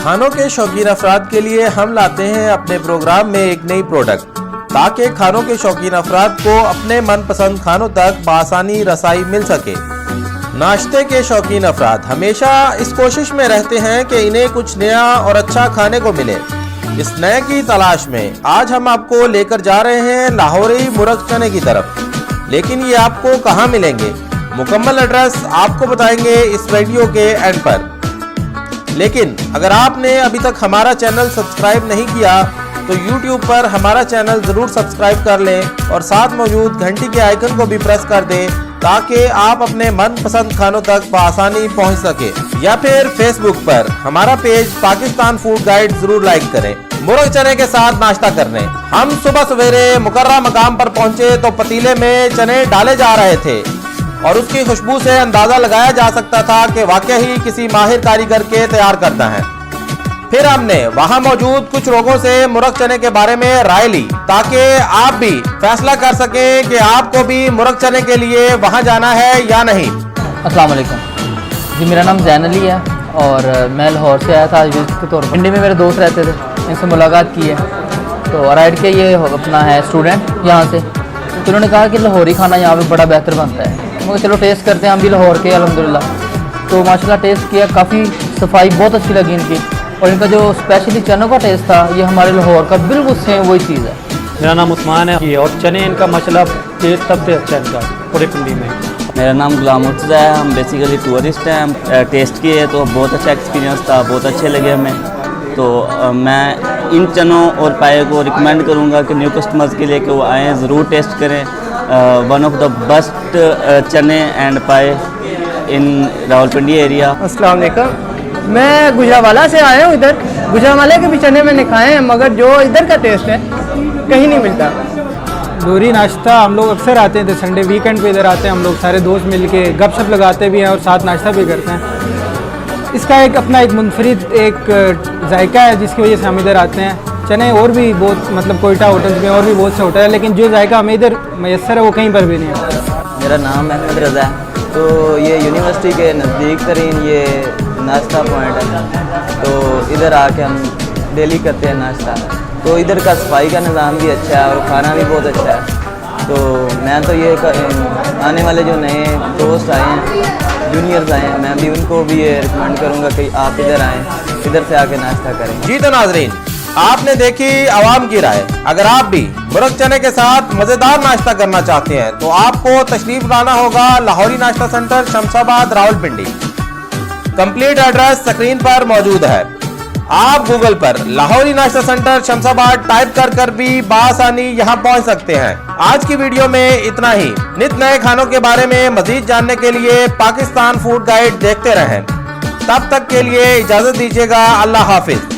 खानों के शौकीन अफराद के लिए हम लाते हैं अपने प्रोग्राम में एक नई प्रोडक्ट, ताकि खानों के शौकीन अफराद को अपने मनपसंद खानों तक बआसानी रसाई मिल सके। नाश्ते के शौकीन अफराद हमेशा इस कोशिश में रहते हैं कि इन्हें कुछ नया और अच्छा खाने को मिले। इस नए की तलाश में आज हम आपको लेकर जा रहे हैं लाहौरी मुर्ग चने की तरफ। लेकिन ये आपको कहाँ मिलेंगे, मुकम्मल एड्रेस आपको बताएंगे इस वीडियो के एंड पर। लेकिन अगर आपने अभी तक हमारा चैनल सब्सक्राइब नहीं किया तो YouTube पर हमारा चैनल ज़रूर सब्सक्राइब कर लें और साथ मौजूद घंटी के आइकन को भी प्रेस कर दें, ताकि आप अपने मनपसंद खानों तक बआसानी पहुंच सके। या फिर Facebook पर हमारा पेज पाकिस्तान फूड गाइड ज़रूर लाइक करें। मुर्ग चने के साथ नाश्ता करने हम सुबह सवेरे मुकर्रम मकाम पर पहुंचे तो पतीले में चने डाले जा रहे थे और उसकी खुशबू से अंदाजा लगाया जा सकता था कि वाकई ही किसी माहिर कारीगर के तैयार करता है। फिर हमने वहां मौजूद कुछ लोगों से मुर्ग चने के बारे में राय ली, ताकि आप भी फैसला कर सकें कि आपको भी मुर्ग चने के लिए वहां जाना है या नहीं। अस्सलाम वालेकुम जी, मेरा नाम जैन अली है और मैं लाहौर से आया था आज विजिट के तौर पर। पिंडी में मेरे दोस्त रहते थे, इनसे मुलाकात की है तो अराइड के ये अपना है स्टूडेंट यहाँ से, तो उन्होंने कहा कि लाहौरी खाना यहाँ पे बड़ा बेहतर बनता है। मगर चलो टेस्ट करते हैं, हम भी लाहौर के अल्हम्दुलिल्लाह। तो माशाल्लाह टेस्ट किया, काफ़ी सफाई बहुत अच्छी लगी इनकी, और इनका जो स्पेशली चनों का टेस्ट था ये हमारे लाहौर का बिल्कुल सेम वही चीज़ है। मेरा नाम उस्मान है और चने इनका माशाल्लाह टेस्ट सबसे अच्छा इनका पूरे पिंडी में। मेरा नाम गुलाम मुर्तज़ा है, हम बेसिकली टूरिस्ट हैं। हम टेस्ट किए तो बहुत अच्छा एक्सपीरियंस था, बहुत अच्छे लगे हमें। तो मैं इन चनों और पाए को रिकमेंड करूँगा कि न्यू कस्टमर्स के लिए कि वो आएँ, ज़रूर टेस्ट करें। वन ऑफ द बेस्ट चने एंड पाए इन रावलपिंडी एरिया। अस्सलाम वालेकुम, मैं गुजरावाला से आया हूँ। इधर गुजरावाला के भी चने मैंने खाए हैं, मगर जो इधर का टेस्ट है कहीं नहीं मिलता। दूरी नाश्ता हम लोग अक्सर आते हैं, तो संडे वीकेंड पे इधर आते हैं हम लोग सारे दोस्त मिल के गपशप लगाते भी हैं और साथ नाश्ता भी करते हैं। इसका एक अपना एक मुनफरिद एक जायका है जिसकी वजह से हम इधर आते हैं। चने और भी बहुत मतलब कोयटा होटल्स में और भी बहुत से होटल है, लेकिन जो जायका हमें इधर मैसर है वो कहीं पर भी नहीं है। मेरा नाम अहमद रज़ा है, तो ये यूनिवर्सिटी के नज़दीक तरीन ये नाश्ता पॉइंट है, तो इधर आके हम डेली करते हैं नाश्ता। तो इधर का सफाई का निज़ाम भी अच्छा है और खाना भी बहुत अच्छा है। तो मैं तो ये आने वाले जो नए दोस्त आए हैं, जूनियर्स आए हैं, मैं भी उनको भी ये रिकमेंड करूँगा कि आप इधर आएँ, इधर से आके नाश्ता करें। जी तो नाजरीन, आपने देखी आवाम की राय। अगर आप भी मुर्ग चने के साथ मजेदार नाश्ता करना चाहते हैं तो आपको तशरीफ लाना होगा लाहौरी नाश्ता centre Shamshabad Rawalpindi. Complete address screen पर मौजूद है। आप गूगल पर लाहौरी नाश्ता सेंटर शमशाबाद टाइप कर भी बआसानी यहां पहुंच सकते हैं। आज की वीडियो में इतना ही। नित नए खानों के बारे में मजीद जानने के लिए पाकिस्तान फूड गाइड देखते रहें। तब तक के लिए इजाजत दीजिएगा। अल्लाह हाफिज।